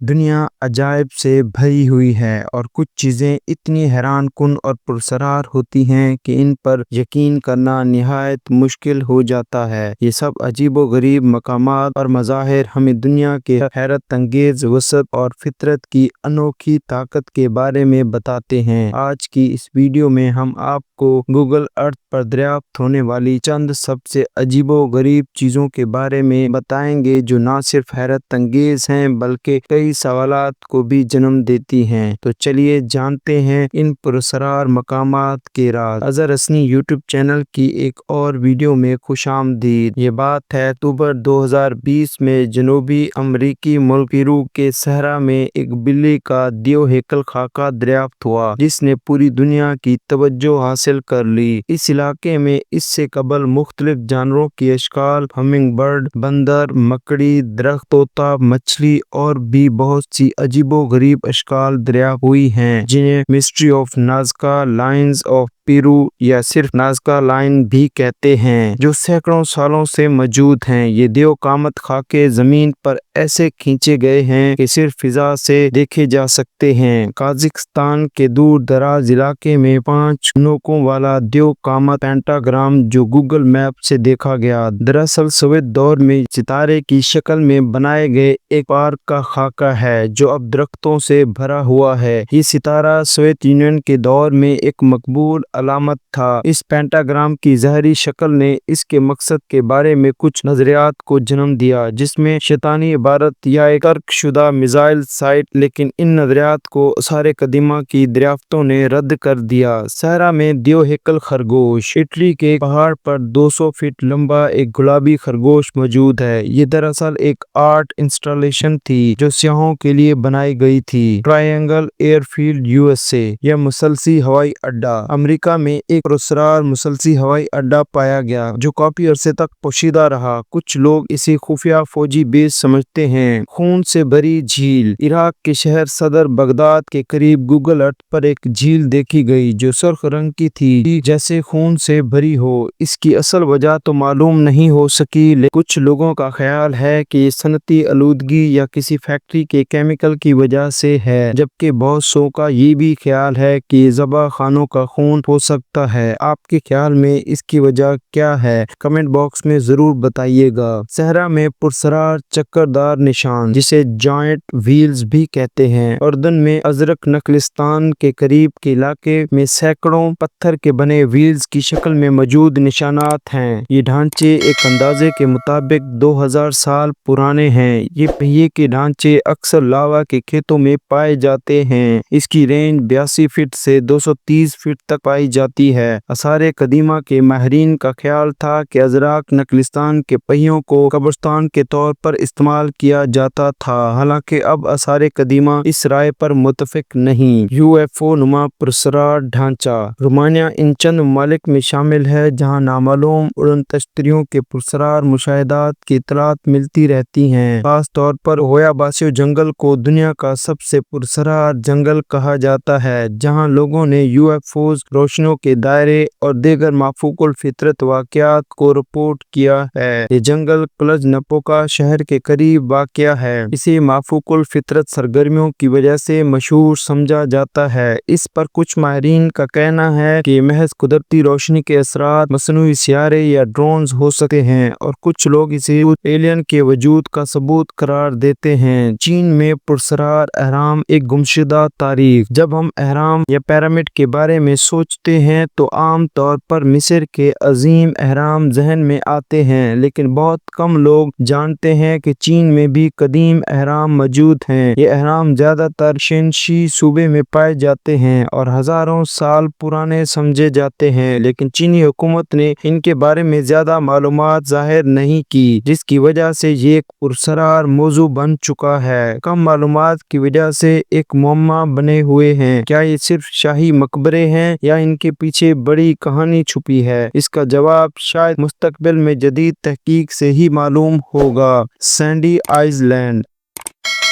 دنیا عجائب سے بھری ہوئی ہے اور کچھ چیزیں اتنی حیران کن اور پراسرار ہوتی ہیں کہ ان پر یقین کرنا نہایت مشکل ہو جاتا ہے۔ یہ سب عجیب و غریب مقامات اور مظاہر ہمیں دنیا کے حیرت انگیز وسعت اور فطرت کی انوکھی طاقت کے بارے میں بتاتے ہیں۔ آج کی اس ویڈیو میں ہم آپ کو گوگل ارتھ پر دریافت ہونے والی چند سب سے عجیب و غریب چیزوں کے بارے میں بتائیں گے جو نہ صرف حیرت انگیز ہیں بلکہ کئی سوالات کو بھی جنم دیتی ہیں۔ تو چلیے جانتے ہیں ان پراسرار مقامات کے راز۔ اظہر حسنی یوٹیوب چینل کی ایک اور ویڈیو میں خوش آمدید۔ یہ بات ہے اکتوبر 2020 میں جنوبی امریکی ملک پیرو کے صحرا میں ایک بلی کا دیو ہیکل خاکہ دریافت ہوا جس نے پوری دنیا کی توجہ حاصل کر لی۔ اس علاقے میں اس سے قبل مختلف جانوروں کی اشکال، ہمنگ برڈ، بندر، مکڑی، درخت، طوطا، مچھلی اور بھی بہت سی عجیب و غریب اشکال دریافت ہوئی ہیں جنہیں mystery of Nazca lines of Peru یا صرف نازکا لائن بھی کہتے ہیں، جو سینکڑوں سالوں سے موجود ہیں۔ یہ دیو قامت خاکے زمین پر ایسے کھینچے گئے ہیں کہ صرف فضا سے دیکھے جا سکتے ہیں۔ قازقستان کے دور دراز علاقے میں 5 نوکوں والا دیو قامت پینٹاگرام جو گوگل میپ سے دیکھا گیا، دراصل سوویت دور میں ستارے کی شکل میں بنائے گئے ایک پارک کا خاکہ ہے جو اب درختوں سے بھرا ہوا ہے۔ یہ ستارہ سوویت یونین کے دور میں ایک مقبول علامت تھا۔ اس پینٹاگرام کی ظاہری شکل نے اس کے مقصد کے بارے میں کچھ نظریات کو جنم دیا، جس میں شیطانی عبادت یا ایک ترک شدہ میزائل سائٹ، لیکن ان نظریات کو آثار قدیمہ کی دریافتوں نے رد کر دیا۔ صحرا میں دیو ہیکل خرگوش۔ اٹلی کے پہاڑ پر 200 فٹ لمبا ایک گلابی خرگوش موجود ہے۔ یہ دراصل ایک آرٹ انسٹالیشن تھی جو سیاحوں کے لیے بنائی گئی تھی۔ Triangle airfield, USA۔ یہ مسلسی ہوائی اڈہ۔ امریکہ میں ایک پراسرار مسلسی ہوائی اڈہ پایا گیا جو کافی عرصے تک پوشیدہ رہا۔ کچھ لوگ اسے خفیہ فوجی بیس سمجھتے ہیں۔ خون سے بھری جھیل۔ عراق کے شہر صدر بغداد کے قریب گوگل ارتھ پر ایک جھیل دیکھی گئی جو سرخ رنگ کی تھی، جیسے خون سے بھری ہو۔ اس کی اصل وجہ تو معلوم نہیں ہو سکی، لیکن کچھ لوگوں کا خیال ہے کہ یہ صنعتی آلودگی یا کسی فیکٹری کے کیمیکل کی وجہ سے ہے، جبکہ بہت سو کا یہ بھی خیال ہے کہ یہ ذبح خانوں کا خون ہو سکتا ہے۔ آپ کے خیال میں اس کی وجہ کیا ہے؟ کمنٹ باکس میں ضرور بتائیے گا۔ صحرا میں پراسرار چکردار نشان، جسے جائنٹ ویلز بھی کہتے ہیں۔ اردن میں ازرق نخلستان کے قریب کے علاقے میں سینکڑوں پتھر کے بنے ویلز کی شکل میں موجود نشانات ہیں۔ یہ ڈھانچے ایک اندازے کے مطابق 2000 سال پرانے ہیں۔ یہ پہیے کے ڈھانچے اکثر لاوا کے کھیتوں میں پائے جاتے ہیں۔ اس کی رینج 82 فٹ سے 230 فٹ تک پائی جاتی ہے۔ آثار قدیمہ کے ماہرین کا خیال تھا کہ ازرق نخلستان کے پہیوں کو قبرستان کے طور پر استعمال کیا جاتا تھا، حالانکہ اب آثار قدیمہ اس رائے پر متفق نہیں۔ UFO نما پراسرار ڈھانچہ۔ رومانیہ ان چند ممالک میں شامل ہے جہاں نامعلوم اڑن تشتریوں کے پراسرار مشاہدات کی اطلاعات ملتی رہتی ہیں۔ خاص طور پر ہویا باسیو جنگل کو دنیا کا سب سے پراسرار جنگل کہا جاتا ہے، جہاں لوگوں نے UFOز، روشنیوں کے دائرے اور دیگر مافوق الفطرت واقعات کو رپورٹ کیا ہے۔ یہ جنگل کلج نپوکا شہر کے قریب واقع ہے۔ اسے مافوق الفطرت سرگرمیوں کی وجہ سے مشہور سمجھا جاتا ہے۔ اس پر کچھ ماہرین کا کہنا ہے کہ یہ محض قدرتی روشنی کے اثرات، مصنوعی سیارے یا ڈرونز ہو سکتے ہیں، اور کچھ لوگ اسے ایلین کے وجود کا ثبوت قرار دیتے ہیں۔ چین میں پراسرار اہرام، ایک گمشدہ تاریخ۔ جب ہم اہرام یا پیرامڈ کے بارے میں سوچتے ہیں تو عام طور پر مصر کے عظیم اہرام ذہن میں آتے ہیں، لیکن بہت کم لوگ جانتے ہیں کہ چین میں بھی قدیم اہرام موجود ہیں۔ یہ اہرام زیادہ تر شینشی صوبے میں پائے جاتے ہیں اور ہزاروں سال پرانے سمجھے جاتے ہیں، لیکن چینی حکومت نے ان کے بارے میں زیادہ معلومات ظاہر نہیں کی، جس کی وجہ سے یہ ایک پراسرار موضوع بن چکا ہے۔ کم معلومات کی وجہ سے ایک معمہ بنے ہوئے ہیں۔ کیا یہ صرف شاہی مقبرے ہیں یا ان کے پیچھے بڑی کہانی چھپی ہے؟ اس کا جواب شاید مستقبل میں جدید تحقیق سے ہی معلوم ہوگا۔ Sandy Island.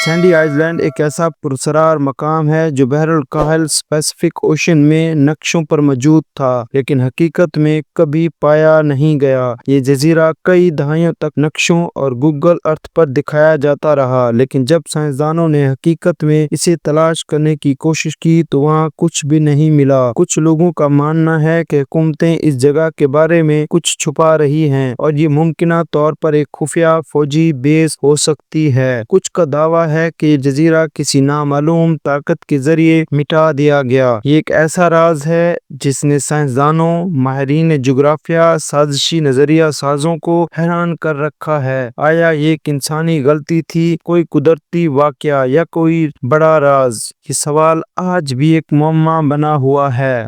Sandy Island ایک ایسا پراسرار مقام ہے جو بحر الکاہل پیسفک اوشن میں نقشوں پر موجود تھا لیکن حقیقت میں کبھی پایا نہیں گیا۔ یہ جزیرہ کئی دہائیوں تک نقشوں اور گوگل ارتھ پر دکھایا جاتا رہا، لیکن جب سائنسدانوں نے حقیقت میں اسے تلاش کرنے کی کوشش کی تو وہاں کچھ بھی نہیں ملا۔ کچھ لوگوں کا ماننا ہے کہ حکومتیں اس جگہ کے بارے میں کچھ چھپا رہی ہیں اور یہ ممکنہ طور پر ایک خفیہ فوجی بیس ہو سکتی ہے۔ کچھ کا دعویٰ ہے کہ یہ جزیرہ کسی نامعلوم طاقت کے ذریعے مٹا دیا گیا۔ یہ ایک ایسا راز ہے جس نے سائنسدانوں، ماہرین جغرافیہ، سازشی نظریہ سازوں کو حیران کر رکھا ہے۔ آیا یہ ایک انسانی غلطی تھی، کوئی قدرتی واقعہ، یا کوئی بڑا راز؟ یہ سوال آج بھی ایک معمہ بنا ہوا ہے۔